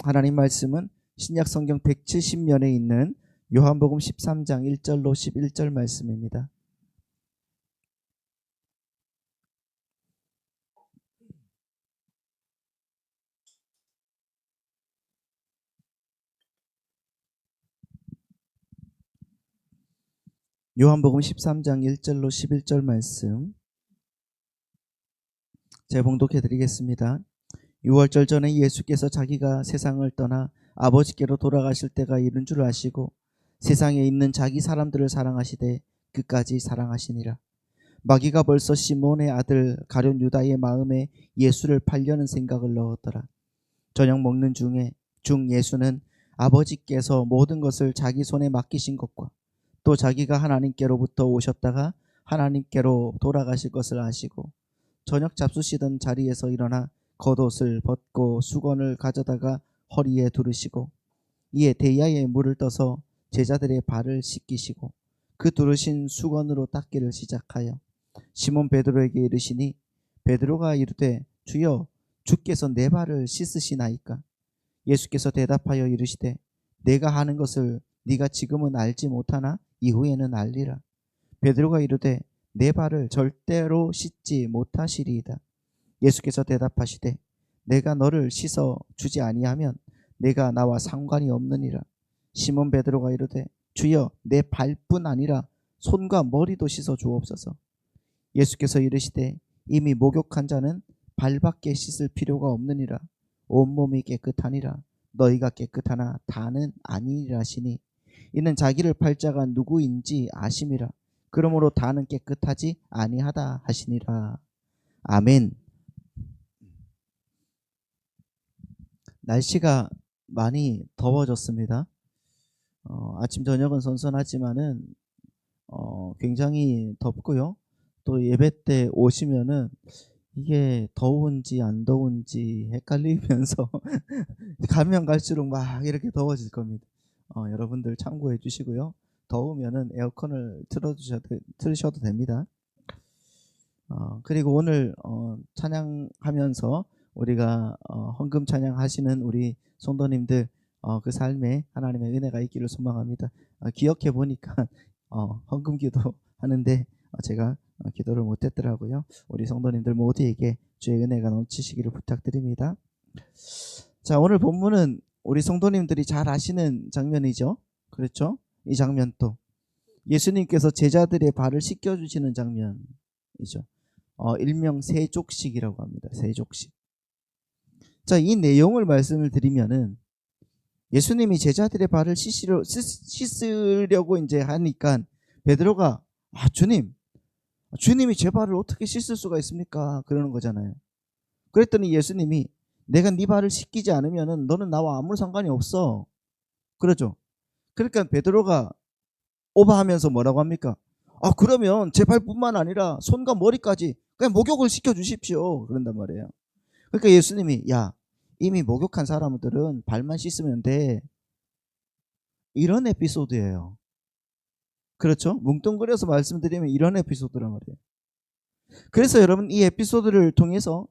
하나님 말씀은 신약 성경 170면에 있는 요한복음 13장 1절로 11절 말씀입니다. 요한복음 13장 1절로 11절 말씀 제가 봉독해 드리겠습니다. 6월절 전에 예수께서 자기가 세상을 떠나 아버지께로 돌아가실 때가 이른 줄 아시고 세상에 있는 자기 사람들을 사랑하시되 끝까지 사랑하시니라. 마귀가 벌써 시몬의 아들 가룟 유다의 마음에 예수를 팔려는 생각을 넣었더라. 저녁 먹는 중 예수는 아버지께서 모든 것을 자기 손에 맡기신 것과 또 자기가 하나님께로부터 오셨다가 하나님께로 돌아가실 것을 아시고 저녁 잡수시던 자리에서 일어나 겉옷을 벗고 수건을 가져다가 허리에 두르시고 이에 대야에 물을 떠서 제자들의 발을 씻기시고 그 두르신 수건으로 닦기를 시작하여 시몬 베드로에게 이르시니 베드로가 이르되 주여 주께서 내 발을 씻으시나이까? 예수께서 대답하여 이르시되 내가 하는 것을 네가 지금은 알지 못하나 이후에는 알리라. 베드로가 이르되 내 발을 절대로 씻지 못하시리이다. 예수께서 대답하시되 내가 너를 씻어 주지 아니하면 내가 나와 상관이 없느니라. 시몬 베드로가 이르되 주여 내 발뿐 아니라 손과 머리도 씻어 주옵소서. 예수께서 이르시되 이미 목욕한 자는 발밖에 씻을 필요가 없느니라. 온몸이 깨끗하니라. 너희가 깨끗하나 다는 아니니라 하시니 이는 자기를 팔 자가 누구인지 아심이라. 그러므로 다는 깨끗하지 아니하다 하시니라. 아멘. 날씨가 많이 더워졌습니다. 아침 저녁은 선선하지만은 굉장히 덥고요. 또 예배 때 오시면은 이게 더운지 안 더운지 헷갈리면서 가면 갈수록 막 이렇게 더워질 겁니다. 여러분들 참고해 주시고요. 더우면은 에어컨을 틀으셔도 됩니다. 그리고 오늘 찬양하면서 우리가 헌금 찬양하시는 우리 성도님들 그 삶에 하나님의 은혜가 있기를 소망합니다. 기억해 보니까 헌금 기도 하는데 제가 기도를 못했더라고요. 우리 성도님들 모두에게 주의 은혜가 넘치시기를 부탁드립니다. 자, 오늘 본문은 우리 성도님들이 잘 아시는 장면이죠. 그렇죠? 이 장면도 예수님께서 제자들의 발을 씻겨주시는 장면이죠. 일명 세족식이라고 합니다. 세족식. 자, 이 내용을 말씀을 드리면은 예수님이 제자들의 발을 씻으려고 이제 하니까 베드로가 주님이 제 발을 어떻게 씻을 수가 있습니까? 그러는 거잖아요. 그랬더니 예수님이 내가 네 발을 씻기지 않으면은 너는 나와 아무 상관이 없어. 그러죠. 그러니까 베드로가 오버하면서 뭐라고 합니까? 그러면 제 발뿐만 아니라 손과 머리까지 그냥 목욕을 시켜 주십시오. 그런단 말이에요. 그러니까 예수님이 이미 목욕한 사람들은 발만 씻으면 돼. 이런 에피소드예요. 그렇죠? 뭉뚱그려서 말씀드리면 이런 에피소드란 말이에요. 그래서 여러분 이 에피소드를 통해서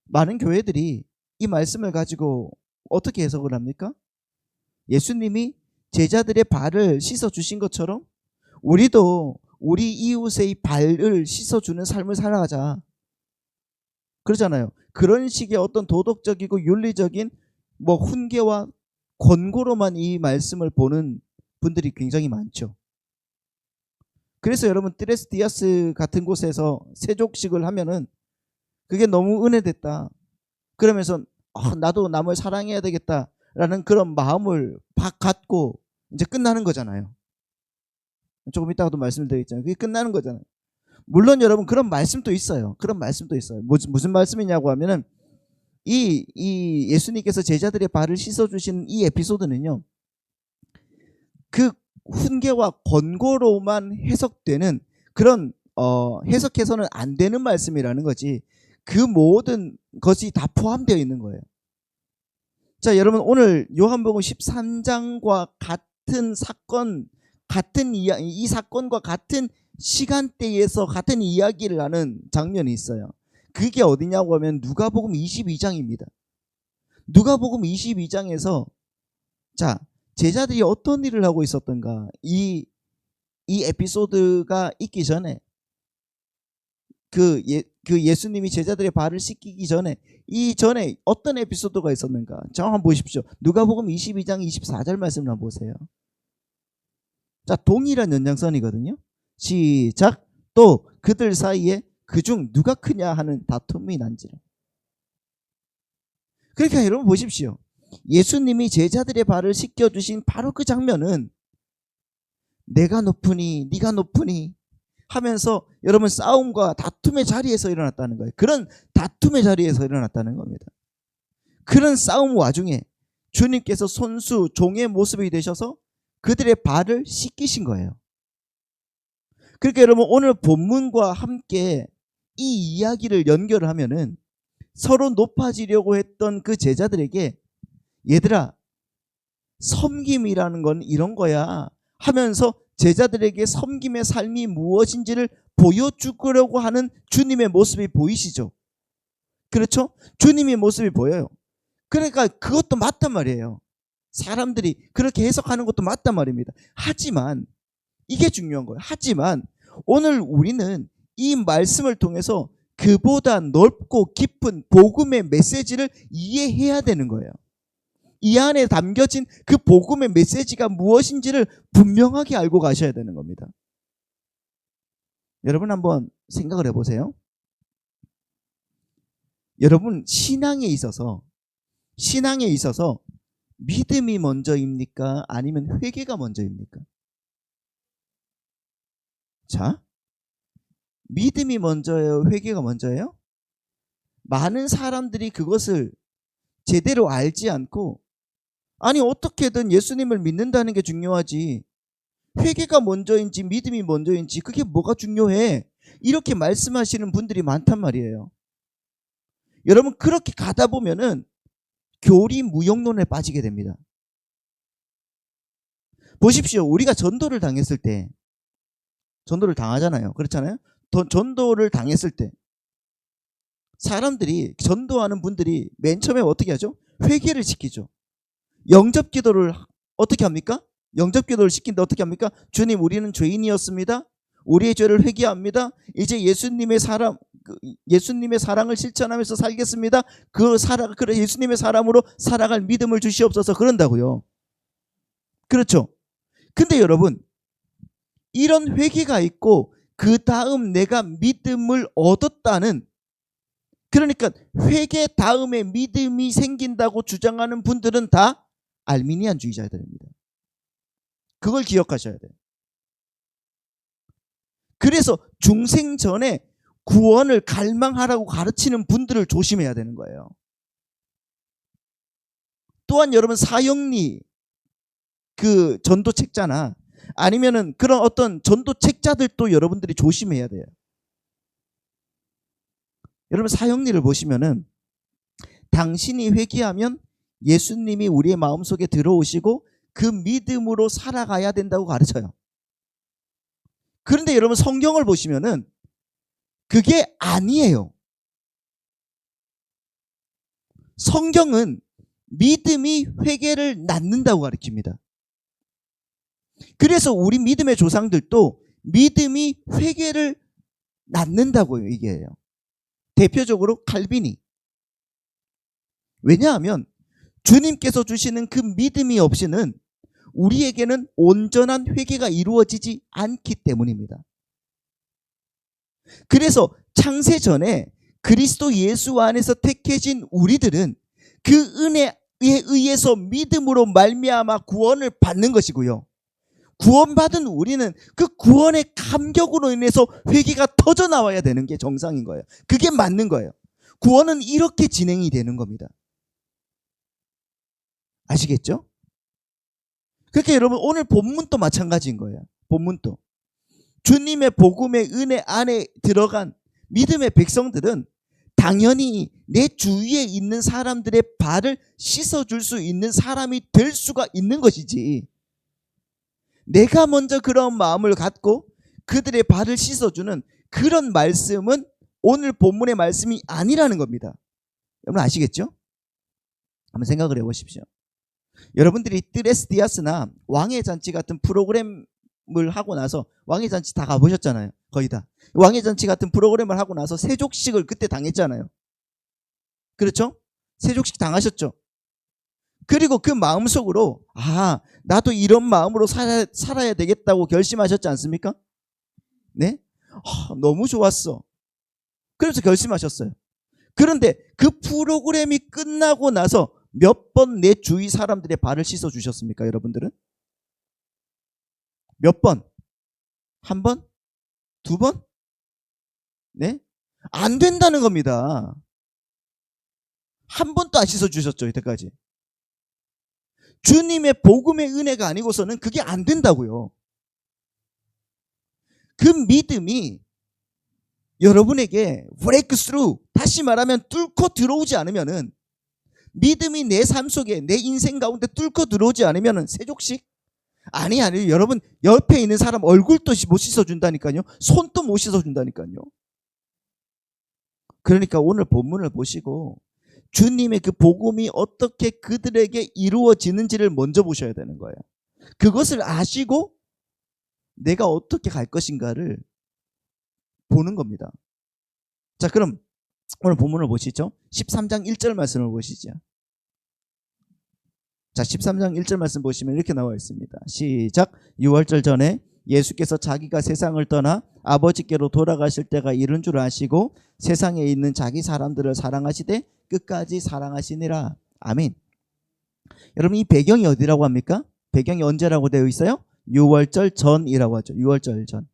많은 교회들이 이 말씀을 가지고 어떻게 해석을 합니까? 예수님이 제자들의 발을 씻어주신 것처럼 우리도 우리 이웃의 발을 씻어주는 삶을 살아가자. 그러잖아요. 그런 식의 어떤 도덕적이고 윤리적인 훈계와 권고로만 이 말씀을 보는 분들이 굉장히 많죠. 그래서 여러분 트레스 디아스 같은 곳에서 세족식을 하면은 그게 너무 은혜됐다. 그러면서 나도 남을 사랑해야 되겠다라는 그런 마음을 갖고 이제 끝나는 거잖아요. 조금 이따가도 말씀을 드리겠잖아요. 그게 끝나는 거잖아요. 물론 여러분 그런 말씀도 있어요. 그런 말씀도 있어요. 무슨 말씀이냐고 하면은 이 예수님께서 제자들의 발을 씻어주신 이 에피소드는요. 그 훈계와 권고로만 해석되는 그런 해석해서는 안 되는 말씀이라는 거지. 그 모든 것이 다 포함되어 있는 거예요. 자, 여러분 오늘 요한복음 13장과 같은 사건, 이 사건과 같은 시간대에서 같은 이야기를 하는 장면이 있어요. 그게 어디냐고 하면 누가복음 22장입니다. 누가복음 22장에서 자, 제자들이 어떤 일을 하고 있었던가, 이 에피소드가 있기 전에 그 예수님이 제자들의 발을 씻기기 전에 이전에 어떤 에피소드가 있었는가? 자, 한번 보십시오. 누가복음 22장 24절 말씀을 한번 보세요. 자, 동일한 연장선이거든요. 시작. 또 그들 사이에 그중 누가 크냐 하는 다툼이 난지라. 그러니까 여러분 보십시오. 예수님이 제자들의 발을 씻겨주신 바로 그 장면은 내가 높으니 네가 높으니 하면서 여러분 싸움과 다툼의 자리에서 일어났다는 거예요. 그런 다툼의 자리에서 일어났다는 겁니다. 그런 싸움 와중에 주님께서 손수 종의 모습이 되셔서 그들의 발을 씻기신 거예요. 그러니까 여러분 오늘 본문과 함께 이 이야기를 연결하면은 서로 높아지려고 했던 그 제자들에게 얘들아 섬김이라는 건 이런 거야 하면서 제자들에게 섬김의 삶이 무엇인지를 보여주려고 하는 주님의 모습이 보이시죠? 그렇죠? 주님의 모습이 보여요. 그러니까 그것도 맞단 말이에요. 사람들이 그렇게 해석하는 것도 맞단 말입니다. 하지만 이게 중요한 거예요. 하지만 오늘 우리는 이 말씀을 통해서 그보다 넓고 깊은 복음의 메시지를 이해해야 되는 거예요. 이 안에 담겨진 그 복음의 메시지가 무엇인지를 분명하게 알고 가셔야 되는 겁니다. 여러분 한번 생각을 해보세요. 여러분 신앙에 있어서 믿음이 먼저입니까? 아니면 회개가 먼저입니까? 자, 믿음이 먼저예요? 회개가 먼저예요? 많은 사람들이 그것을 제대로 알지 않고 아니 어떻게든 예수님을 믿는다는 게 중요하지 회개가 먼저인지 믿음이 먼저인지 그게 뭐가 중요해? 이렇게 말씀하시는 분들이 많단 말이에요. 여러분 그렇게 가다 보면은 교리무용론에 빠지게 됩니다. 보십시오. 우리가 전도를 당했을 때 전도를 당하잖아요. 그렇잖아요. 전도를 당했을 때 사람들이 전도하는 분들이 맨 처음에 어떻게 하죠? 회개를 시키죠. 영접기도를 어떻게 합니까? 영접기도를 시킨데 어떻게 합니까? 주님 우리는 죄인이었습니다. 우리의 죄를 회개합니다. 이제 예수님의 사랑을 실천하면서 살겠습니다. 그래 예수님의 사람으로 살아갈 믿음을 주시옵소서 그런다고요. 그렇죠. 근데 여러분 이런 회개가 있고 그 다음 내가 믿음을 얻었다는 그러니까 회개 다음에 믿음이 생긴다고 주장하는 분들은 다 알미니안주의자들입니다. 그걸 기억하셔야 돼요. 그래서 중생 전에 구원을 갈망하라고 가르치는 분들을 조심해야 되는 거예요. 또한 여러분 사형리 그 전도책자나 아니면은 그런 어떤 전도책자들도 여러분들이 조심해야 돼요. 여러분 사형리를 보시면은 당신이 회개하면 예수님이 우리의 마음속에 들어오시고 그 믿음으로 살아가야 된다고 가르쳐요. 그런데 여러분 성경을 보시면은 그게 아니에요. 성경은 믿음이 회개를 낳는다고 가르칩니다. 그래서 우리 믿음의 조상들도 믿음이 회개를 낳는다고 얘기해요. 대표적으로 칼빈이. 왜냐하면 주님께서 주시는 그 믿음이 없이는 우리에게는 온전한 회개가 이루어지지 않기 때문입니다. 그래서 창세 전에 그리스도 예수 안에서 택해진 우리들은 그 은혜에 의해서 믿음으로 말미암아 구원을 받는 것이고요. 구원받은 우리는 그 구원의 감격으로 인해서 회개가 터져 나와야 되는 게 정상인 거예요. 그게 맞는 거예요. 구원은 이렇게 진행이 되는 겁니다. 아시겠죠? 그러니까 여러분 오늘 본문도 마찬가지인 거예요. 본문도. 주님의 복음의 은혜 안에 들어간 믿음의 백성들은 당연히 내 주위에 있는 사람들의 발을 씻어줄 수 있는 사람이 될 수가 있는 것이지 내가 먼저 그런 마음을 갖고 그들의 발을 씻어주는 그런 말씀은 오늘 본문의 말씀이 아니라는 겁니다. 여러분 아시겠죠? 한번 생각을 해보십시오. 여러분들이 뜨레스 디아스나 왕의 잔치 같은 프로그램을 하고 나서, 왕의 잔치 다 가보셨잖아요. 거의 다. 왕의 잔치 같은 프로그램을 하고 나서 세족식을 그때 당했잖아요. 그렇죠? 세족식 당하셨죠? 그리고 그 마음속으로 나도 이런 마음으로 살아야 되겠다고 결심하셨지 않습니까? 네? 너무 좋았어. 그래서 결심하셨어요. 그런데 그 프로그램이 끝나고 나서 몇 번 내 주위 사람들의 발을 씻어 주셨습니까, 여러분들은? 몇 번? 한 번? 두 번? 네? 안 된다는 겁니다. 한 번도 안 씻어 주셨죠, 이때까지. 주님의 복음의 은혜가 아니고서는 그게 안 된다고요. 그 믿음이 여러분에게 브레이크 스루, 다시 말하면 뚫고 들어오지 않으면은, 믿음이 내 삶 속에, 내 인생 가운데 뚫고 들어오지 않으면은 세족식? 아니, 여러분 옆에 있는 사람 얼굴도 못 씻어준다니까요. 손도 못 씻어준다니까요. 그러니까 오늘 본문을 보시고 주님의 그 복음이 어떻게 그들에게 이루어지는지를 먼저 보셔야 되는 거예요. 그것을 아시고 내가 어떻게 갈 것인가를 보는 겁니다. 자, 그럼 오늘 본문을 보시죠. 13장 1절 말씀을 보시죠. 자, 13장 1절 말씀 보시면 이렇게 나와 있습니다. 시작. 유월절 전에 예수께서 자기가 세상을 떠나 아버지께로 돌아가실 때가 이른 줄 아시고 세상에 있는 자기 사람들을 사랑하시되 끝까지 사랑하시니라. 아멘. 여러분, 이 배경이 어디라고 합니까? 배경이 언제라고 되어 있어요? 유월절 전이라고 하죠. 유월절 전.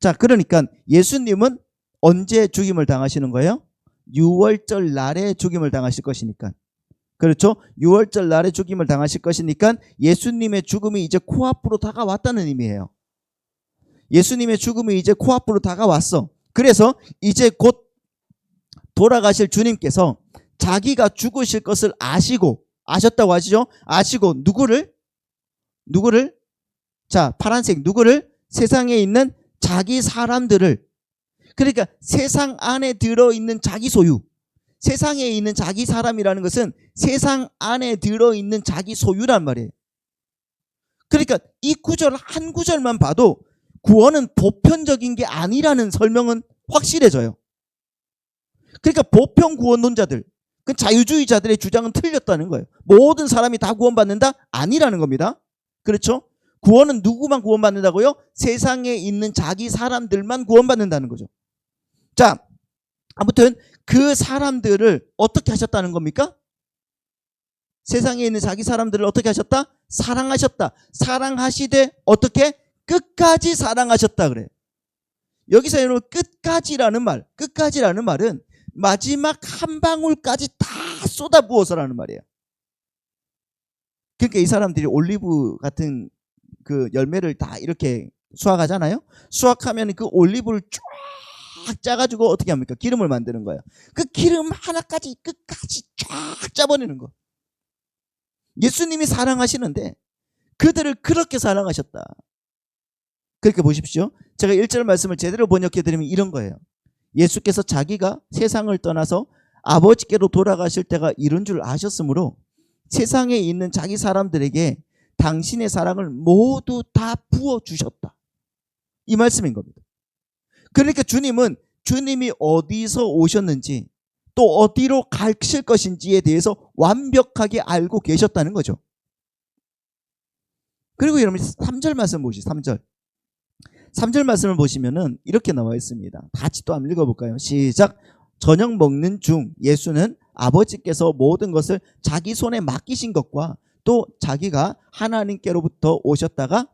자, 그러니까 예수님은 언제 죽임을 당하시는 거예요? 유월절 날에 죽임을 당하실 것이니까. 그렇죠? 유월절 날에 죽임을 당하실 것이니까 예수님의 죽음이 이제 코앞으로 다가왔다는 의미예요. 예수님의 죽음이 이제 코앞으로 다가왔어. 그래서 이제 곧 돌아가실 주님께서 자기가 죽으실 것을 아셨다고 하시죠? 아시고 누구를? 자, 파란색 누구를? 세상에 있는 자기 사람들을, 그러니까 세상 안에 들어있는 자기 소유, 세상에 있는 자기 사람이라는 것은 세상 안에 들어있는 자기 소유란 말이에요. 그러니까 이 구절 한 구절만 봐도 구원은 보편적인 게 아니라는 설명은 확실해져요. 그러니까 보편 구원론자들, 그 자유주의자들의 주장은 틀렸다는 거예요. 모든 사람이 다 구원받는다? 아니라는 겁니다. 그렇죠? 구원은 누구만 구원받는다고요? 세상에 있는 자기 사람들만 구원받는다는 거죠. 자, 아무튼 그 사람들을 어떻게 하셨다는 겁니까? 세상에 있는 자기 사람들을 어떻게 하셨다? 사랑하셨다. 사랑하시되 어떻게? 끝까지 사랑하셨다 그래요. 여기서 여러분 끝까지라는 말은 마지막 한 방울까지 다 쏟아부어서라는 말이에요. 그러니까 이 사람들이 올리브 같은 그 열매를 다 이렇게 수확하잖아요. 수확하면 그 올리브를 쫙 짜가지고 어떻게 합니까? 기름을 만드는 거예요. 그 기름 하나까지 끝까지 쫙 짜버리는 거. 예수님이 사랑하시는데 그들을 그렇게 사랑하셨다. 그렇게 보십시오. 제가 1절 말씀을 제대로 번역해드리면 이런 거예요. 예수께서 자기가 세상을 떠나서 아버지께로 돌아가실 때가 이른 줄 아셨으므로 세상에 있는 자기 사람들에게 당신의 사랑을 모두 다 부어주셨다. 이 말씀인 겁니다. 그러니까 주님이 어디서 오셨는지 또 어디로 가실 것인지에 대해서 완벽하게 알고 계셨다는 거죠. 그리고 여러분 3절 말씀 보시죠. 3절 말씀을 보시면은 이렇게 나와 있습니다. 같이 또 한번 읽어볼까요? 시작. 저녁 먹는 중 예수는 아버지께서 모든 것을 자기 손에 맡기신 것과 또 자기가 하나님께로부터 오셨다가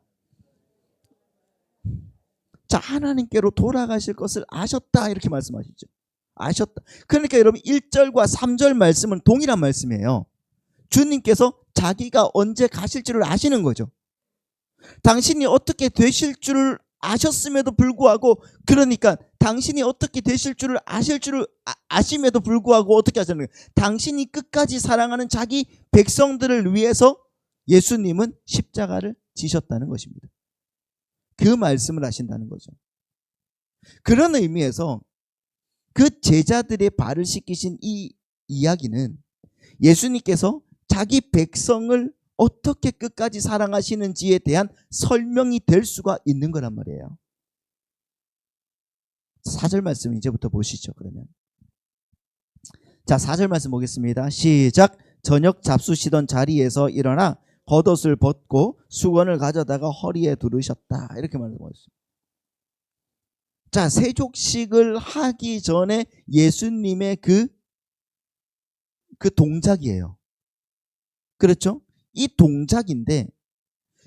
자, 하나님께로 돌아가실 것을 아셨다 이렇게 말씀하시죠. 아셨다. 그러니까 여러분 1절과 3절 말씀은 동일한 말씀이에요. 주님께서 자기가 언제 가실지를 아시는 거죠. 당신이 어떻게 되실 줄을 아셨음에도 불구하고, 그러니까 당신이 어떻게 되실 줄을 아심에도 불구하고 어떻게 하셨는 거예요? 당신이 끝까지 사랑하는 자기 백성들을 위해서 예수님은 십자가를 지셨다는 것입니다. 그 말씀을 하신다는 거죠. 그런 의미에서 그 제자들의 발을 씻기신 이 이야기는 예수님께서 자기 백성을 어떻게 끝까지 사랑하시는지에 대한 설명이 될 수가 있는 거란 말이에요. 4절 말씀 이제부터 보시죠. 그러면 자, 4절 말씀 보겠습니다. 시작. 저녁 잡수시던 자리에서 일어나 겉옷을 벗고 수건을 가져다가 허리에 두르셨다. 이렇게 말하고 있습니다. 자, 세족식을 하기 전에 예수님의 그 동작이에요. 그렇죠? 이 동작인데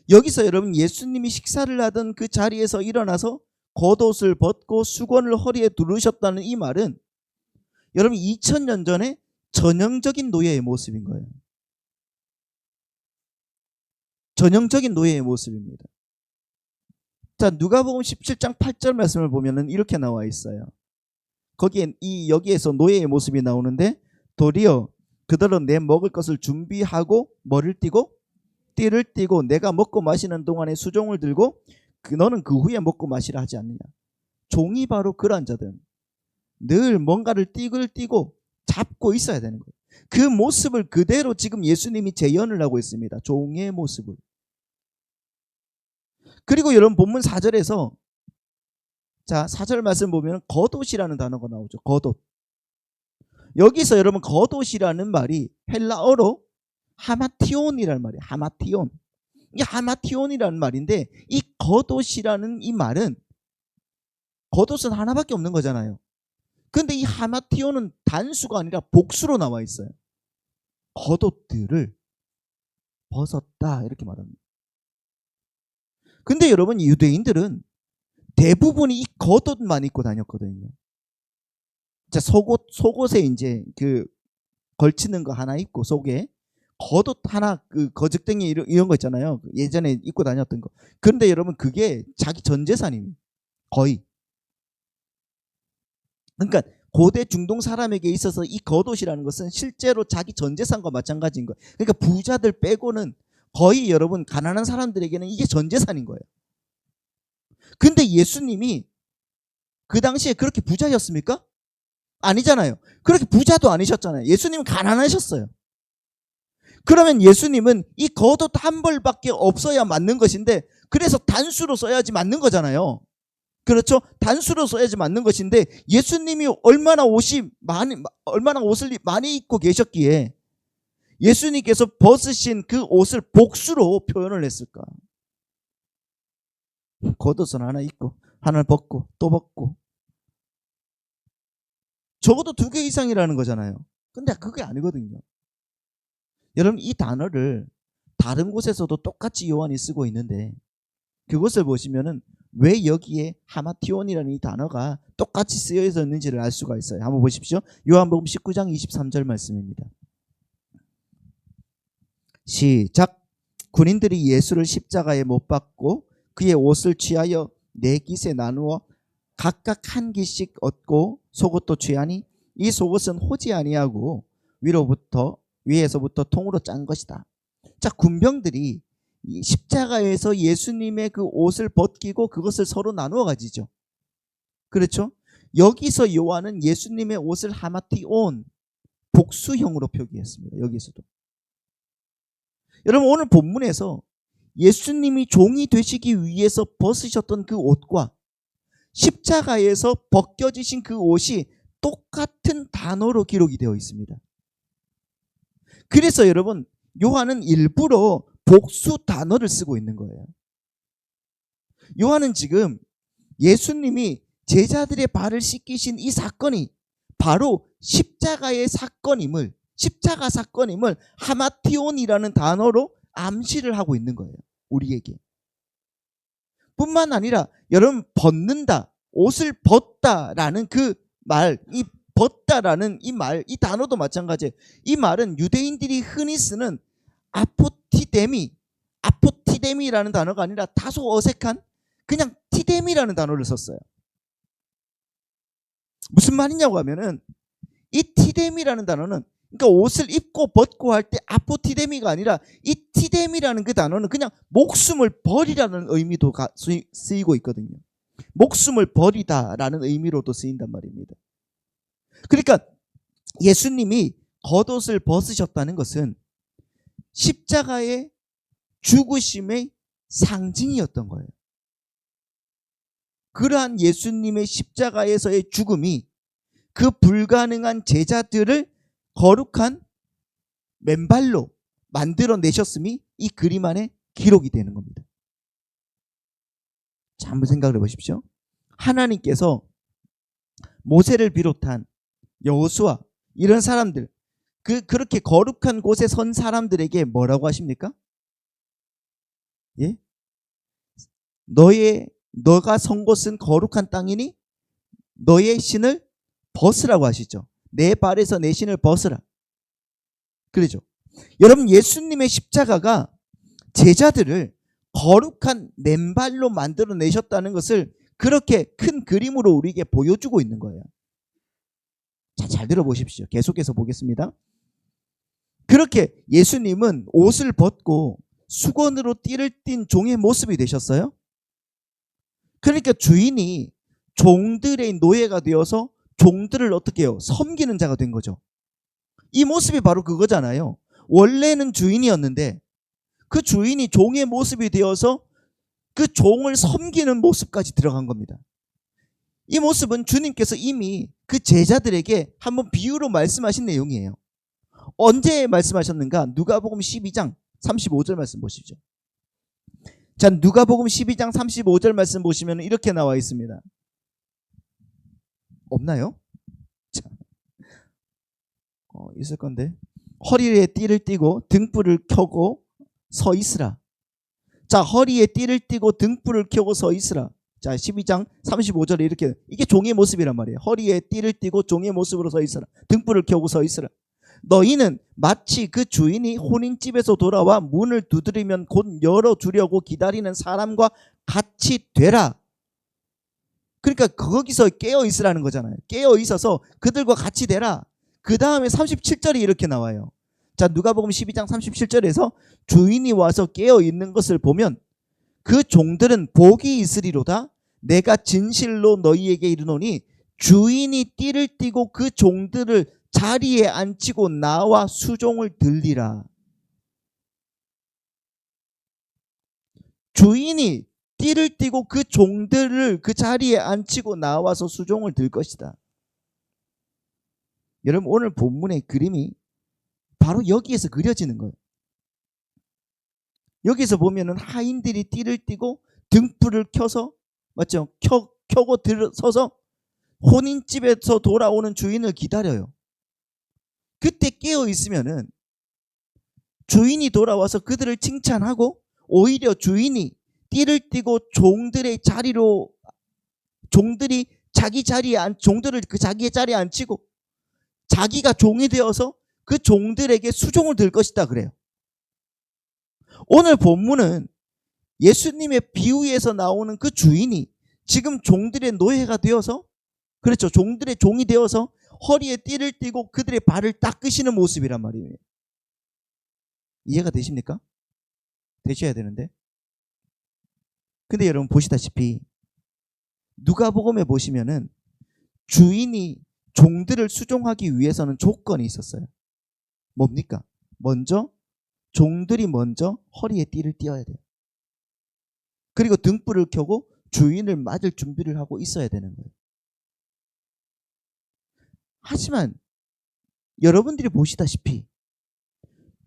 여기서 여러분 예수님이 식사를 하던 그 자리에서 일어나서 겉옷을 벗고 수건을 허리에 두르셨다는 이 말은 여러분 2000년 전에 전형적인 노예의 모습인 거예요. 전형적인 노예의 모습입니다. 자, 누가복음 17장 8절 말씀을 보면은 이렇게 나와 있어요. 여기에서 노예의 모습이 나오는데 도리어 그들은 내 먹을 것을 준비하고 뭐를 띠고 띠를 띠고 내가 먹고 마시는 동안에 수종을 들고 너는 그 후에 먹고 마시라 하지 않느냐. 종이 바로 그러한 자들. 늘 뭔가를 띠고 잡고 있어야 되는 거예요. 그 모습을 그대로 지금 예수님이 재현을 하고 있습니다. 종의 모습을. 그리고 여러분 본문 4절에서 자 4절 말씀 보면 겉옷이라는 단어가 나오죠. 겉옷. 여기서 여러분 겉옷이라는 말이 헬라어로 하마티온이라는 말이에요. 하마티온. 이게 하마티온이라는 말인데 이 겉옷이라는 이 말은 겉옷은 하나밖에 없는 거잖아요. 근데 이 하마티온은 단수가 아니라 복수로 나와 있어요. 겉옷들을 벗었다 이렇게 말합니다. 근데 여러분 유대인들은 대부분이 이 겉옷만 입고 다녔거든요. 자, 속옷에 이제 그 걸치는 거 하나 입고 속에 겉옷 하나 그 거적댕이 이런 거 있잖아요. 예전에 입고 다녔던 거. 그런데 여러분 그게 자기 전 재산입니다. 거의. 그러니까 고대 중동 사람에게 있어서 이 겉옷이라는 것은 실제로 자기 전 재산과 마찬가지인 거예요. 그러니까 부자들 빼고는 거의 여러분 가난한 사람들에게는 이게 전 재산인 거예요. 근데 예수님이 그 당시에 그렇게 부자였습니까? 아니잖아요. 그렇게 부자도 아니셨잖아요. 예수님은 가난하셨어요. 그러면 예수님은 이 겉옷 한 벌밖에 없어야 맞는 것인데 그래서 단수로 써야지 맞는 거잖아요. 그렇죠? 단수로 써야지 맞는 것인데 예수님이 얼마나 옷을 많이 입고 계셨기에 예수님께서 벗으신 그 옷을 복수로 표현을 했을까? 겉옷은 하나 입고 하나를 벗고 또 벗고 적어도 2개 이상이라는 거잖아요. 근데 그게 아니거든요. 여러분 이 단어를 다른 곳에서도 똑같이 요한이 쓰고 있는데 그것을 보시면은 왜 여기에 하마티온이라는 이 단어가 똑같이 쓰여 있는지를 알 수가 있어요. 한번 보십시오. 요한복음 19장 23절 말씀입니다. 시작. 군인들이 예수를 십자가에 못 박고 그의 옷을 취하여 4깃에 나누어 각각 한 깃씩 얻고 속옷도 취하니 이 속옷은 호지 아니하고 위에서부터 통으로 짠 것이다. 자, 군병들이 십자가에서 예수님의 그 옷을 벗기고 그것을 서로 나누어 가지죠. 그렇죠? 여기서 요한은 예수님의 옷을 하마티온 복수형으로 표기했습니다. 여기서도. 여러분 오늘 본문에서 예수님이 종이 되시기 위해서 벗으셨던 그 옷과 십자가에서 벗겨지신 그 옷이 똑같은 단어로 기록이 되어 있습니다. 그래서 여러분 요한은 일부러 복수 단어를 쓰고 있는 거예요. 요한은 지금 예수님이 제자들의 발을 씻기신 이 사건이 바로 십자가 사건임을 하마티온이라는 단어로 암시를 하고 있는 거예요. 우리에게. 뿐만 아니라 여러분 벗는다, 옷을 벗다라는 그 말, 이 벗다라는 이 말, 이 단어도 마찬가지예요. 이 말은 유대인들이 흔히 쓰는 아포티데미라는 단어가 아니라 다소 어색한 그냥 티데미라는 단어를 썼어요. 무슨 말이냐고 하면은 이 티데미라는 단어는 그러니까 옷을 입고 벗고 할 때 아포티데미가 아니라 이 티데미라는 그 단어는 그냥 목숨을 버리라는 의미도 쓰이고 있거든요. 목숨을 버리다라는 의미로도 쓰인단 말입니다. 그러니까 예수님이 겉옷을 벗으셨다는 것은 십자가의 죽으심의 상징이었던 거예요. 그러한 예수님의 십자가에서의 죽음이 그 불가능한 제자들을 거룩한 맨발로 만들어내셨음이 이 그림 안에 기록이 되는 겁니다. 자, 한번 생각을 해보십시오. 하나님께서 모세를 비롯한 여호수아 이런 사람들, 그렇게 거룩한 곳에 선 사람들에게 뭐라고 하십니까? 예? 너가 선 곳은 거룩한 땅이니 너의 신을 벗으라고 하시죠. 내 발에서 내 신을 벗으라. 그러죠. 여러분, 예수님의 십자가가 제자들을 거룩한 맨발로 만들어내셨다는 것을 그렇게 큰 그림으로 우리에게 보여주고 있는 거예요. 자, 잘 들어보십시오. 계속해서 보겠습니다. 그렇게 예수님은 옷을 벗고 수건으로 띠를 띤 종의 모습이 되셨어요. 그러니까 주인이 종들의 노예가 되어서 종들을 어떻게 해요? 섬기는 자가 된 거죠. 이 모습이 바로 그거잖아요. 원래는 주인이었는데 그 주인이 종의 모습이 되어서 그 종을 섬기는 모습까지 들어간 겁니다. 이 모습은 주님께서 이미 그 제자들에게 한번 비유로 말씀하신 내용이에요. 언제 말씀하셨는가? 누가복음 12장 35절 말씀 보시죠. 자, 누가복음 12장 35절 말씀 보시면 이렇게 나와 있습니다. 없나요? 자, 있을 건데. 허리에 띠를 띠고 등불을 켜고 서 있으라. 자, 허리에 띠를 띠고 등불을 켜고 서 있으라. 자, 12장 35절에 이렇게, 이게 종의 모습이란 말이에요. 허리에 띠를 띠고 종의 모습으로 서 있으라. 등불을 켜고 서 있으라. 너희는 마치 그 주인이 혼인집에서 돌아와 문을 두드리면 곧 열어주려고 기다리는 사람과 같이 되라. 그러니까 거기서 깨어 있으라는 거잖아요. 깨어 있어서 그들과 같이 되라. 그 다음에 37절이 이렇게 나와요. 자, 누가복음 12장 37절에서 주인이 와서 깨어 있는 것을 보면 그 종들은 복이 있으리로다. 내가 진실로 너희에게 이르노니 주인이 띠를 띠고 그 종들을 자리에 앉히고 나와 수종을 들리라. 주인이 띠를 띠고 그 종들을 그 자리에 앉히고 나와서 수종을 들 것이다. 여러분, 오늘 본문의 그림이 바로 여기에서 그려지는 거예요. 여기서 보면은 하인들이 띠를 띠고 등불을 켜서, 맞죠? 켜고 들어서서 혼인집에서 돌아오는 주인을 기다려요. 그때 깨어 있으면은 주인이 돌아와서 그들을 칭찬하고 오히려 주인이 띠를 띠고 종들의 자리로, 종들이 자기 자리에 종들을 그 자기의 자리에 앉히고 자기가 종이 되어서 그 종들에게 수종을 들 것이다 그래요. 오늘 본문은 예수님의 비유에서 나오는 그 주인이 지금 종들의 노예가 되어서, 그렇죠, 종들의 종이 되어서 허리에 띠를 띠고 그들의 발을 닦으시는 모습이란 말이에요. 이해가 되십니까? 되셔야 되는데. 근데 여러분 보시다시피 누가복음에 보시면은 주인이 종들을 수종하기 위해서는 조건이 있었어요. 뭡니까? 먼저 종들이 먼저 허리에 띠를 띠어야 돼요. 그리고 등불을 켜고 주인을 맞을 준비를 하고 있어야 되는 거예요. 하지만 여러분들이 보시다시피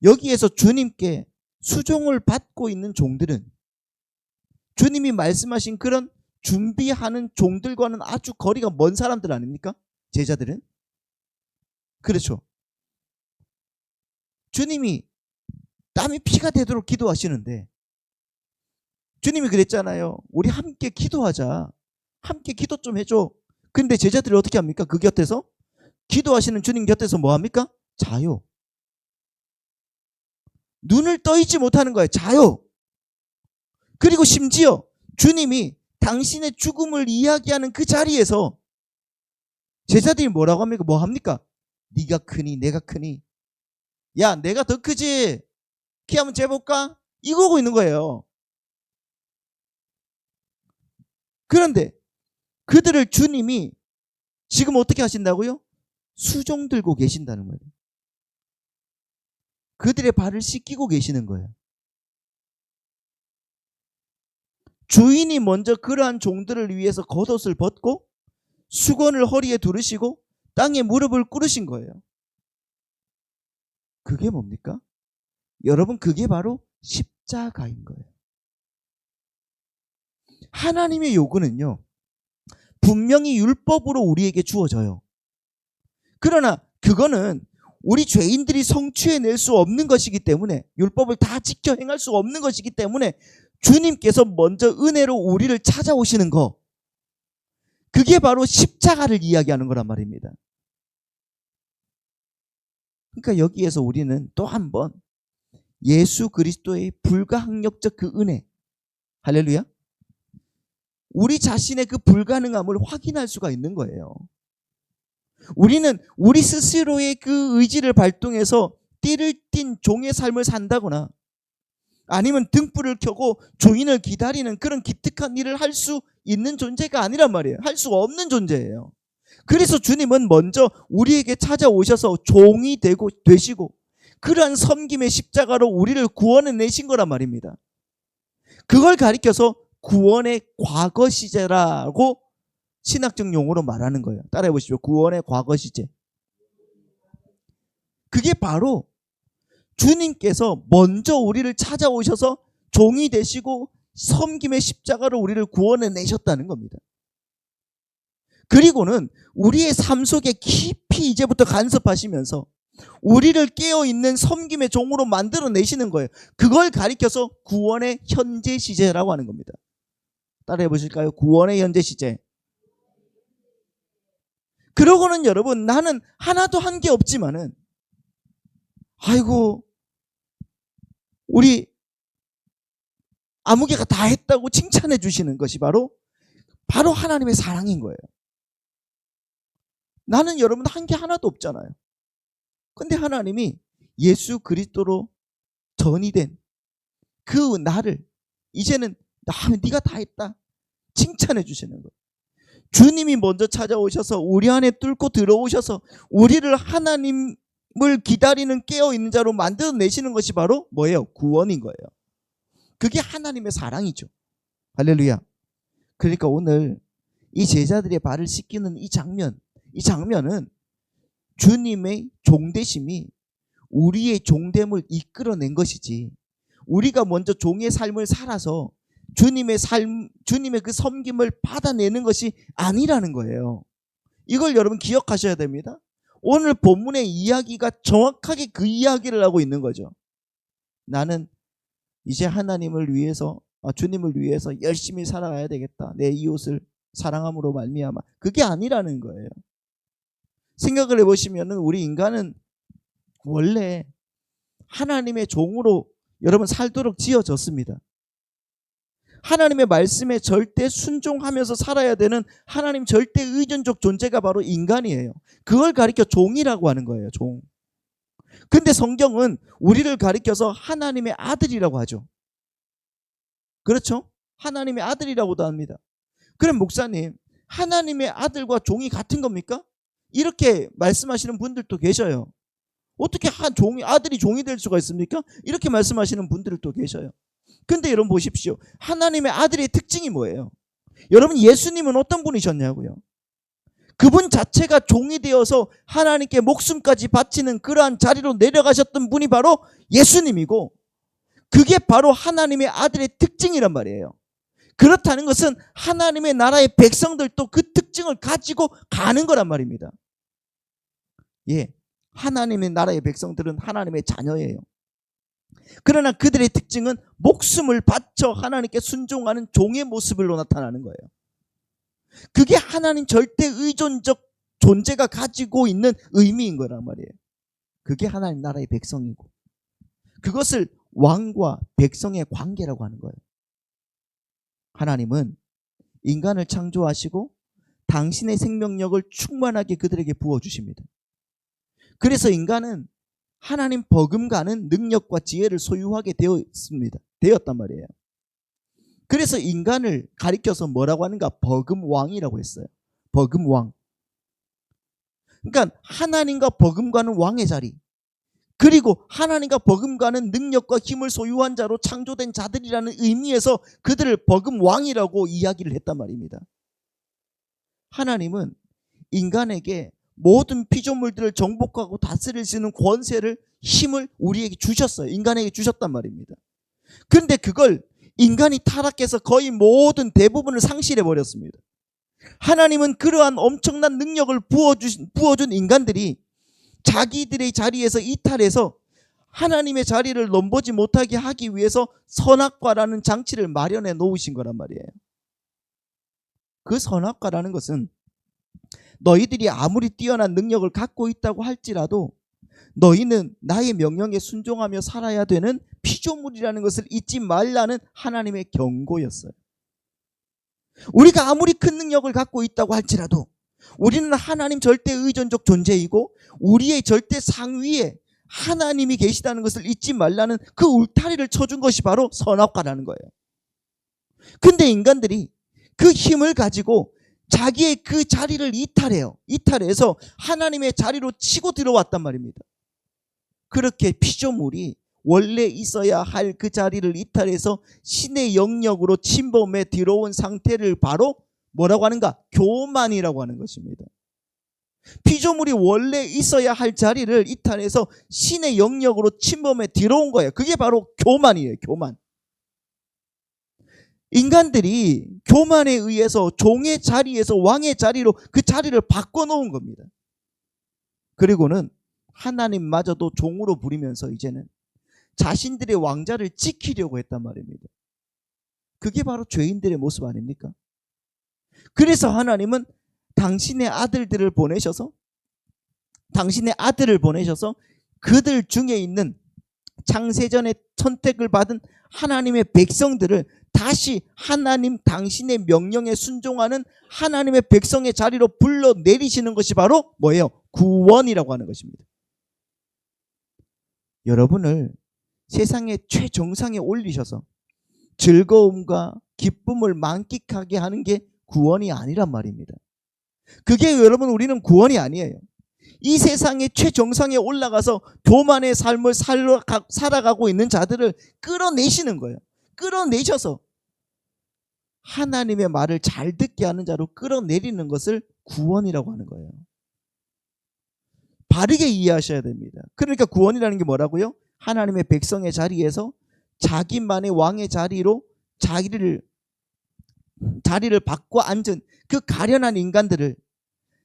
여기에서 주님께 수종을 받고 있는 종들은 주님이 말씀하신 그런 준비하는 종들과는 아주 거리가 먼 사람들 아닙니까? 제자들은. 그렇죠. 주님이 땀이 피가 되도록 기도하시는데 주님이 그랬잖아요. 우리 함께 기도하자. 함께 기도 좀 해줘. 근데 제자들이 어떻게 합니까? 그 곁에서? 기도하시는 주님 곁에서 뭐 합니까? 자요. 눈을 떠있지 못하는 거예요. 자요. 그리고 심지어 주님이 당신의 죽음을 이야기하는 그 자리에서 제자들이 뭐라고 합니까? 뭐 합니까? 네가 크니 내가 크니, 야 내가 더 크지, 키 한번 재볼까? 이거고 있는 거예요. 그런데 그들을 주님이 지금 어떻게 하신다고요? 수종 들고 계신다는 거예요. 그들의 발을 씻기고 계시는 거예요. 주인이 먼저 그러한 종들을 위해서 겉옷을 벗고 수건을 허리에 두르시고 땅에 무릎을 꿇으신 거예요. 그게 뭡니까? 여러분, 그게 바로 십자가인 거예요. 하나님의 요구는요, 분명히 율법으로 우리에게 주어져요. 그러나 그거는 우리 죄인들이 성취해낼 수 없는 것이기 때문에, 율법을 다 지켜 행할 수 없는 것이기 때문에 주님께서 먼저 은혜로 우리를 찾아오시는 거, 그게 바로 십자가를 이야기하는 거란 말입니다. 그러니까 여기에서 우리는 또 한 번 예수 그리스도의 불가항력적 그 은혜, 할렐루야, 우리 자신의 그 불가능함을 확인할 수가 있는 거예요. 우리는 우리 스스로의 그 의지를 발동해서 띠를 띤 종의 삶을 산다거나 아니면 등불을 켜고 주인을 기다리는 그런 기특한 일을 할 수 있는 존재가 아니란 말이에요. 할 수 없는 존재예요. 그래서 주님은 먼저 우리에게 찾아오셔서 종이 되시고 그러한 섬김의 십자가로 우리를 구원해내신 거란 말입니다. 그걸 가리켜서 구원의 과거 시제라고 신학적 용어로 말하는 거예요. 따라해 보십시오. 구원의 과거 시제. 그게 바로 주님께서 먼저 우리를 찾아오셔서 종이 되시고 섬김의 십자가로 우리를 구원해내셨다는 겁니다. 그리고는 우리의 삶 속에 깊이 이제부터 간섭하시면서 우리를 깨어있는 섬김의 종으로 만들어내시는 거예요. 그걸 가리켜서 구원의 현재 시제라고 하는 겁니다. 따라해 보실까요? 구원의 현재 시제. 그러고는 여러분, 나는 하나도 한 게 없지만은 아이고 우리 아무개가 다 했다고 칭찬해 주시는 것이 바로 하나님의 사랑인 거예요. 나는 여러분 한 게 하나도 없잖아요. 근데 하나님이 예수 그리스도로 전이 된 그 나를 이제는 네가 다 했다 칭찬해 주시는 거예요. 주님이 먼저 찾아오셔서 우리 안에 뚫고 들어오셔서 우리를 하나님을 기다리는 깨어있는 자로 만들어내시는 것이 바로 뭐예요? 구원인 거예요. 그게 하나님의 사랑이죠. 할렐루야. 그러니까 오늘 이 제자들의 발을 씻기는 이 장면은 주님의 종되심이 우리의 종됨을 이끌어낸 것이지, 우리가 먼저 종의 삶을 살아서 주님의 그 섬김을 받아내는 것이 아니라는 거예요. 이걸 여러분 기억하셔야 됩니다. 오늘 본문의 이야기가 정확하게 그 이야기를 하고 있는 거죠. 나는 이제 하나님을 위해서, 주님을 위해서 열심히 살아가야 되겠다. 내 이웃을 사랑함으로 말미암아. 그게 아니라는 거예요. 생각을 해보시면 우리 인간은 원래 하나님의 종으로 여러분 살도록 지어졌습니다. 하나님의 말씀에 절대 순종하면서 살아야 되는 하나님 절대 의존적 존재가 바로 인간이에요. 그걸 가리켜 종이라고 하는 거예요. 종. 근데 성경은 우리를 가리켜서 하나님의 아들이라고 하죠. 그렇죠? 하나님의 아들이라고도 합니다. 그럼 목사님, 하나님의 아들과 종이 같은 겁니까? 이렇게 말씀하시는 분들도 계셔요. 어떻게 아들이 종이 될 수가 있습니까? 이렇게 말씀하시는 분들도 계셔요. 근데 여러분 보십시오. 하나님의 아들의 특징이 뭐예요? 여러분, 예수님은 어떤 분이셨냐고요? 그분 자체가 종이 되어서 하나님께 목숨까지 바치는 그러한 자리로 내려가셨던 분이 바로 예수님이고, 그게 바로 하나님의 아들의 특징이란 말이에요. 그렇다는 것은 하나님의 나라의 백성들도 그 특징을 가지고 가는 거란 말입니다. 예, 하나님의 나라의 백성들은 하나님의 자녀예요. 그러나 그들의 특징은 목숨을 바쳐 하나님께 순종하는 종의 모습으로 나타나는 거예요. 그게 하나님 절대 의존적 존재가 가지고 있는 의미인 거란 말이에요. 그게 하나님 나라의 백성이고, 그것을 왕과 백성의 관계라고 하는 거예요. 하나님은 인간을 창조하시고 당신의 생명력을 충만하게 그들에게 부어주십니다. 그래서 인간은 하나님 버금가는 능력과 지혜를 소유하게 되었단 말이에요. 그래서 인간을 가리켜서 뭐라고 하는가? 버금왕이라고 했어요. 버금왕. 그러니까 하나님과 버금가는 왕의 자리, 그리고 하나님과 버금가는 능력과 힘을 소유한 자로 창조된 자들이라는 의미에서 그들을 버금 왕이라고 이야기를 했단 말입니다. 하나님은 인간에게 모든 피조물들을 정복하고 다스릴 수 있는 권세를, 힘을 우리에게 주셨어요. 인간에게 주셨단 말입니다. 그런데 그걸 인간이 타락해서 거의 모든 대부분을 상실해 버렸습니다. 하나님은 그러한 엄청난 능력을 부어준 인간들이 자기들의 자리에서 이탈해서 하나님의 자리를 넘보지 못하게 하기 위해서 선악과라는 장치를 마련해 놓으신 거란 말이에요. 그 선악과라는 것은 너희들이 아무리 뛰어난 능력을 갖고 있다고 할지라도 너희는 나의 명령에 순종하며 살아야 되는 피조물이라는 것을 잊지 말라는 하나님의 경고였어요. 우리가 아무리 큰 능력을 갖고 있다고 할지라도 우리는 하나님 절대 의존적 존재이고 우리의 절대 상위에 하나님이 계시다는 것을 잊지 말라는 그 울타리를 쳐준 것이 바로 선악과라는 거예요. 근데 인간들이 그 힘을 가지고 자기의 그 자리를 이탈해서 하나님의 자리로 치고 들어왔단 말입니다. 그렇게 피조물이 원래 있어야 할 그 자리를 이탈해서 신의 영역으로 침범해 들어온 상태를 바로 뭐라고 하는가? 교만이라고 하는 것입니다. 피조물이 원래 있어야 할 자리를 이탈해서 신의 영역으로 침범해 들어온 거예요. 그게 바로 교만이에요. 교만. 인간들이 교만에 의해서 종의 자리에서 왕의 자리로 그 자리를 바꿔놓은 겁니다. 그리고는 하나님마저도 종으로 부리면서 이제는 자신들의 왕자를 지키려고 했단 말입니다. 그게 바로 죄인들의 모습 아닙니까? 그래서 하나님은 당신의 아들을 보내셔서 그들 중에 있는 창세전에 선택을 받은 하나님의 백성들을 다시 하나님 당신의 명령에 순종하는 하나님의 백성의 자리로 불러내리시는 것이 바로 뭐예요? 구원이라고 하는 것입니다. 여러분을 세상의 최정상에 올리셔서 즐거움과 기쁨을 만끽하게 하는 게 구원이 아니란 말입니다. 그게 여러분 우리는 구원이 아니에요. 이 세상의 최정상에 올라가서 교만의 삶을 살아가고 있는 자들을 끌어내시는 거예요. 끌어내셔서 하나님의 말을 잘 듣게 하는 자로 끌어내리는 것을 구원이라고 하는 거예요. 바르게 이해하셔야 됩니다. 그러니까 구원이라는 게 뭐라고요? 하나님의 백성의 자리에서 자기만의 왕의 자리로 자리를 바꿔 앉은 그 가련한 인간들을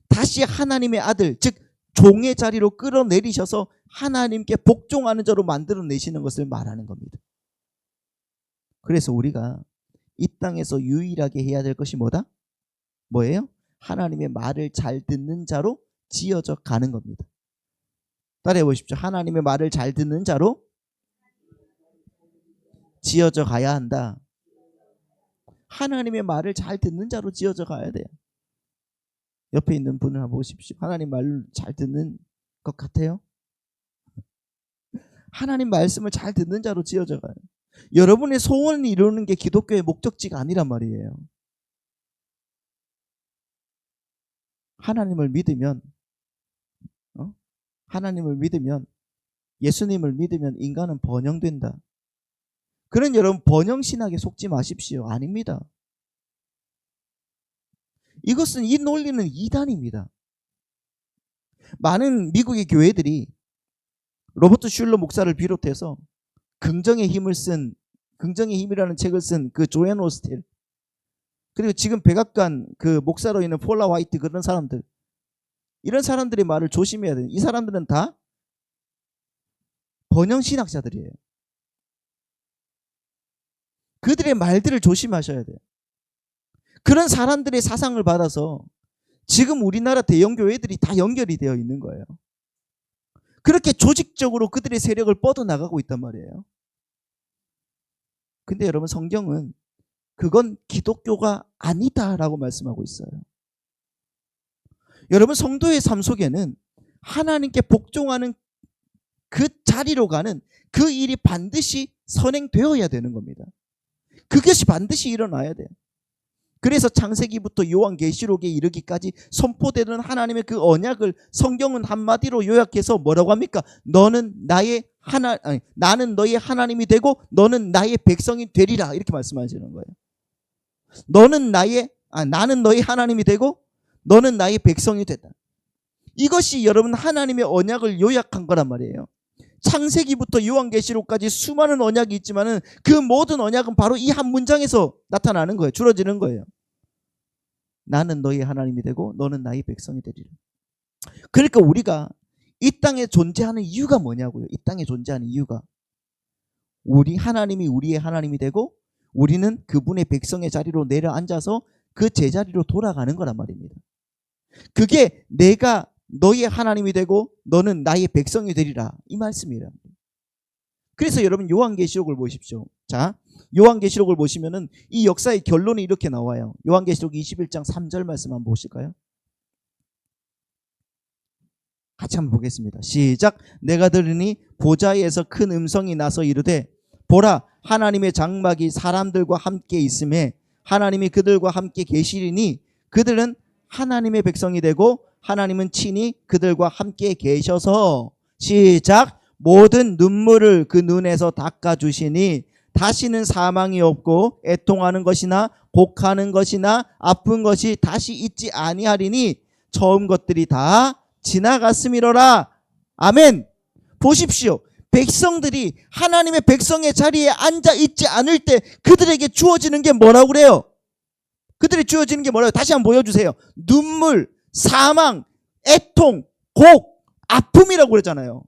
다시 하나님의 아들, 즉 종의 자리로 끌어내리셔서 하나님께 복종하는 자로 만들어내시는 것을 말하는 겁니다. 그래서 우리가 이 땅에서 유일하게 해야 될 것이 뭐다? 뭐예요? 하나님의 말을 잘 듣는 자로 지어져 가는 겁니다. 따라해 보십시오. 하나님의 말을 잘 듣는 자로 지어져 가야 한다. 하나님의 말을 잘 듣는 자로 지어져 가야 돼요. 옆에 있는 분을 한번 보십시오. 하나님 말을 잘 듣는 것 같아요? 하나님 말씀을 잘 듣는 자로 지어져 가요. 여러분의 소원을 이루는 게 기독교의 목적지가 아니란 말이에요. 하나님을 믿으면 예수님을 믿으면 인간은 번영된다. 그런 여러분 번영신학에 속지 마십시오. 아닙니다. 이 논리는 이단입니다. 많은 미국의 교회들이 로버트 슐러 목사를 비롯해서 긍정의 힘이라는 책을 쓴 그 조앤 오스텔, 그리고 지금 백악관 그 목사로 있는 폴라 화이트, 그런 사람들, 이런 사람들의 말을 조심해야 돼요. 이 사람들은 다 번영신학자들이에요. 그들의 말들을 조심하셔야 돼요. 그런 사람들의 사상을 받아서 지금 우리나라 대형교회들이 다 연결이 되어 있는 거예요. 그렇게 조직적으로 그들의 세력을 뻗어나가고 있단 말이에요. 근데 여러분, 성경은 그건 기독교가 아니다라고 말씀하고 있어요. 여러분, 성도의 삶 속에는 하나님께 복종하는 그 자리로 가는 그 일이 반드시 선행되어야 되는 겁니다. 그것이 반드시 일어나야 돼요. 그래서 창세기부터 요한계시록에 이르기까지 선포되는 하나님의 그 언약을 성경은 한마디로 요약해서 뭐라고 합니까? 나는 너의 하나님이 되고 너는 나의 백성이 되리라, 이렇게 말씀하시는 거예요. 나는 너의 하나님이 되고 너는 나의 백성이 되다. 이것이 여러분 하나님의 언약을 요약한 거란 말이에요. 창세기부터 요한계시록까지 수많은 언약이 있지만은 그 모든 언약은 바로 이 한 문장에서 나타나는 거예요. 주어지는 거예요. 나는 너희 하나님이 되고 너는 나의 백성이 되리라. 그러니까 우리가 이 땅에 존재하는 이유가 뭐냐고요. 이 땅에 존재하는 이유가 하나님이 우리의 하나님이 되고 우리는 그분의 백성의 자리로 내려앉아서 그 제자리로 돌아가는 거란 말입니다. 그게 내가 너의 하나님이 되고 너는 나의 백성이 되리라, 이 말씀이에요. 그래서 여러분 요한계시록을 보십시오. 자, 요한계시록을 보시면은 이 역사의 결론이 이렇게 나와요. 요한계시록 21장 3절 말씀 한번 보실까요? 같이 한번 보겠습니다. 시작. 내가 들으니 보좌에서 큰 음성이 나서 이르되 보라, 하나님의 장막이 사람들과 함께 있음에 하나님이 그들과 함께 계시리니 그들은 하나님의 백성이 되고 하나님은 친히 그들과 함께 계셔서 시작. 모든 눈물을 그 눈에서 닦아주시니 다시는 사망이 없고 애통하는 것이나 곡하는 것이나 아픈 것이 다시 있지 아니하리니 처음 것들이 다 지나갔음이로라. 아멘. 보십시오. 백성들이 하나님의 백성의 자리에 앉아 있지 않을 때 그들에게 주어지는 게 뭐라고 그래요? 그들이 주어지는 게 뭐라고? 다시 한번 보여주세요. 눈물, 사망, 애통, 곡, 아픔이라고 그러잖아요.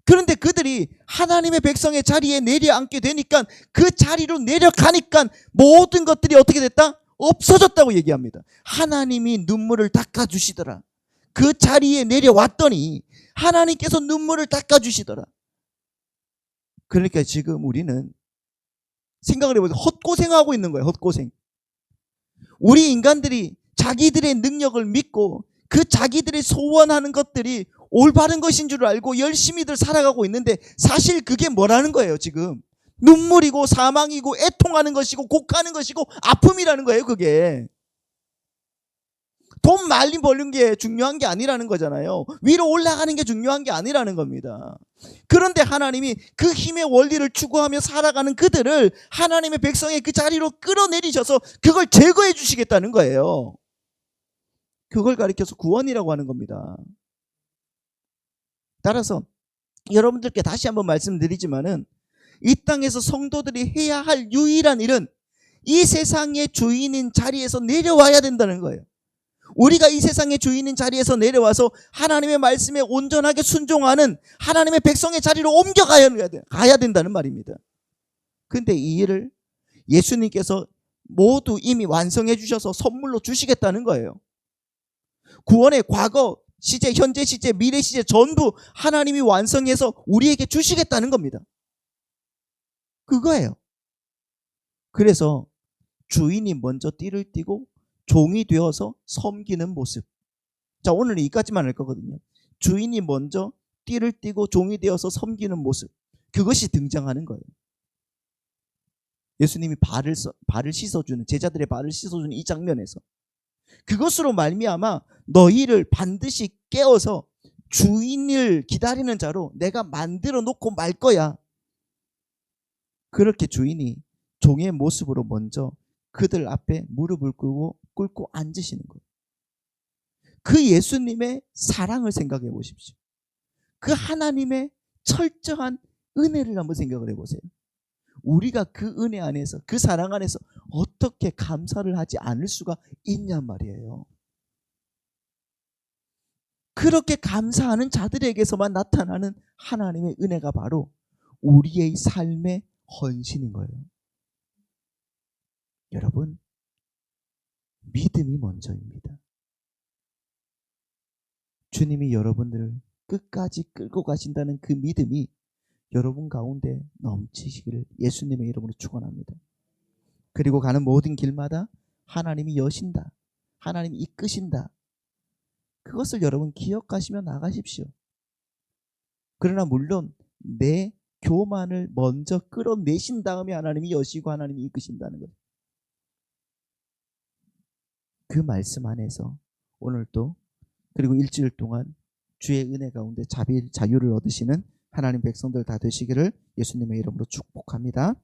그런데 그들이 하나님의 백성의 자리에 내려앉게 되니까 그 자리로 내려가니까 모든 것들이 어떻게 됐다? 없어졌다고 얘기합니다. 하나님이 눈물을 닦아주시더라. 그 자리에 내려왔더니 하나님께서 눈물을 닦아주시더라. 그러니까 지금 우리는 생각을 해보세요. 헛고생하고 있는 거예요. 헛고생. 우리 인간들이 자기들의 능력을 믿고 그 자기들이 소원하는 것들이 올바른 것인 줄 알고 열심히들 살아가고 있는데 사실 그게 뭐라는 거예요. 지금 눈물이고 사망이고 애통하는 것이고 곡하는 것이고 아픔이라는 거예요. 그게 돈 많이 벌는 게 중요한 게 아니라는 거잖아요. 위로 올라가는 게 중요한 게 아니라는 겁니다. 그런데 하나님이 그 힘의 원리를 추구하며 살아가는 그들을 하나님의 백성의 그 자리로 끌어내리셔서 그걸 제거해 주시겠다는 거예요. 그걸 가리켜서 구원이라고 하는 겁니다. 따라서 여러분들께 다시 한번 말씀드리지만은 이 땅에서 성도들이 해야 할 유일한 일은 이 세상의 주인인 자리에서 내려와야 된다는 거예요. 우리가 이 세상의 주인인 자리에서 내려와서 하나님의 말씀에 온전하게 순종하는 하나님의 백성의 자리로 옮겨가야 된다는 말입니다. 그런데 이 일을 예수님께서 모두 이미 완성해 주셔서 선물로 주시겠다는 거예요. 구원의 과거 시제, 현재 시제, 미래 시제 전부 하나님이 완성해서 우리에게 주시겠다는 겁니다. 그거예요. 그래서 주인이 먼저 띠를 띠고 종이 되어서 섬기는 모습. 자, 오늘은 이까지만 할 거거든요. 주인이 먼저 띠를 띠고 종이 되어서 섬기는 모습. 그것이 등장하는 거예요. 예수님이 발을 씻어주는, 제자들의 발을 씻어주는 이 장면에서 그것으로 말미암아 너희를 반드시 깨어서 주인을 기다리는 자로 내가 만들어 놓고 말 거야. 그렇게 주인이 종의 모습으로 먼저 그들 앞에 무릎을 꿇고 앉으시는 거예요. 그 예수님의 사랑을 생각해 보십시오. 그 하나님의 철저한 은혜를 한번 생각을 해보세요. 우리가 그 은혜 안에서, 그 사랑 안에서 어떻게 감사를 하지 않을 수가 있냔 말이에요. 그렇게 감사하는 자들에게서만 나타나는 하나님의 은혜가 바로 우리의 삶의 헌신인 거예요. 여러분, 믿음이 먼저입니다. 주님이 여러분들을 끝까지 끌고 가신다는 그 믿음이 여러분 가운데 넘치시기를 예수님의 이름으로 축원합니다. 그리고 가는 모든 길마다 하나님이 여신다, 하나님이 이끄신다, 그것을 여러분 기억하시며 나가십시오. 그러나 물론 내 교만을 먼저 끌어내신 다음에 하나님이 여시고 하나님이 이끄신다는 거예요. 그 말씀 안에서 오늘도 그리고 일주일 동안 주의 은혜 가운데 자유를 얻으시는 하나님 백성들 다 되시기를 예수님의 이름으로 축복합니다.